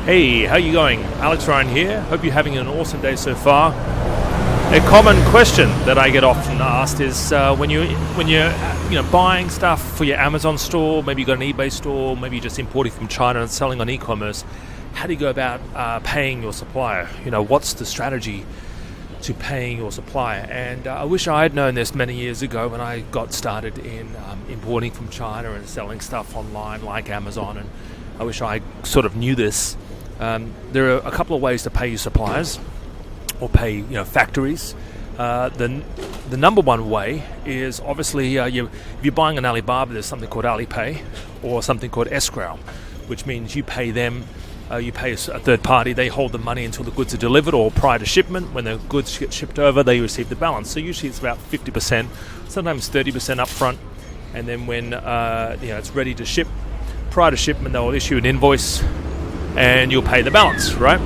Hey, how you going? Alex Ryan here. Hope you're having an awesome day so far. A common question that I get often asked is when you're buying stuff for your Amazon store, maybe you got an eBay store, maybe you're just importing from China and selling on e-commerce. How do you go about paying your supplier? What's the strategy to paying your supplier? And I wish I had known this many years ago when I got started in importing from China and selling stuff online like Amazon. And I wish I sort of knew this. There are a couple of ways to pay your suppliers or pay factories. The number one way is obviously if you're buying on Alibaba, there's something called Alipay or something called escrow, which means you pay them. You pay a third party, they hold the money until the goods are delivered or prior to shipment. When the goods get shipped over, they receive the balance. So usually it's about 50%, sometimes 30% up front. And then when it's ready to ship, prior to shipment, they'll issue an invoice and you'll pay the balance, right?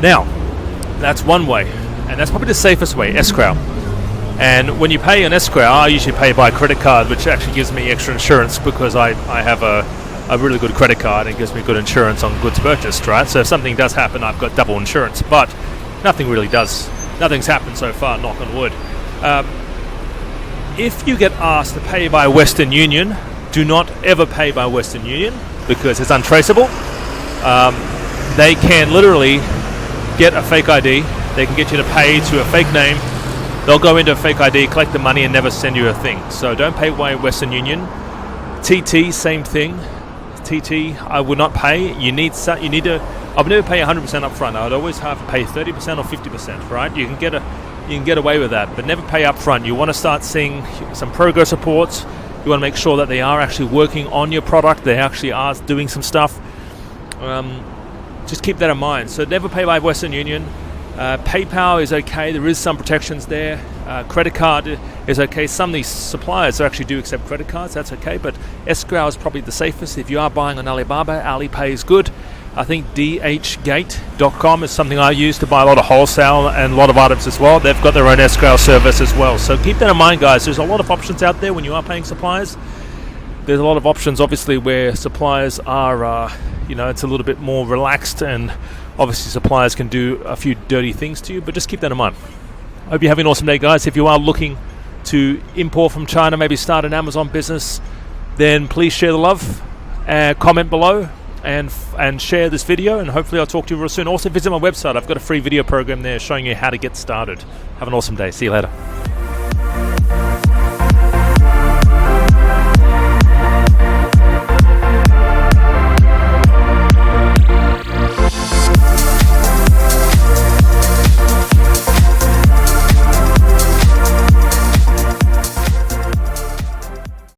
Now, that's one way, and that's probably the safest way, escrow. And when you pay an escrow, I usually pay by credit card, which actually gives me extra insurance because I have a really good credit card and gives me good insurance on goods purchased, right? So if something does happen, I've got double insurance, but nothing's happened so far, knock on wood. If you get asked to pay by Western Union, do not ever pay by Western Union because it's untraceable. They can literally get a fake ID. They can get you to pay to a fake name. They'll go into a fake ID, collect the money, and never send you a thing. So don't pay by Western Union. TT, same thing. TT, I would not pay. I would never pay 100% up front. I would always have to pay 30% or 50%, right? You can get away with that, but never pay up front. You want to start seeing some progress reports. You want to make sure that they are actually working on your product. They actually are doing some stuff. Just keep that in mind. So never pay by Western Union. PayPal is okay. There is some protections there. Credit card is okay. Some of these suppliers actually do accept credit cards. That's okay. But escrow is probably the safest. If you are buying on Alibaba, Alipay is good. I think dhgate.com is something I use to buy a lot of wholesale and a lot of items as well. They've got their own escrow service as well. So keep that in mind, guys. There's a lot of options out there when you are paying suppliers. There's a lot of options, obviously, where suppliers are, it's a little bit more relaxed, and obviously suppliers can do a few dirty things to you, but just keep that in mind. I hope you're having an awesome day, guys. If you are looking to import from China, maybe start an Amazon business, then please share the love, comment below, and share this video, and hopefully I'll talk to you real soon. Also, visit my website. I've got a free video program there showing you how to get started. Have an awesome day. See you later.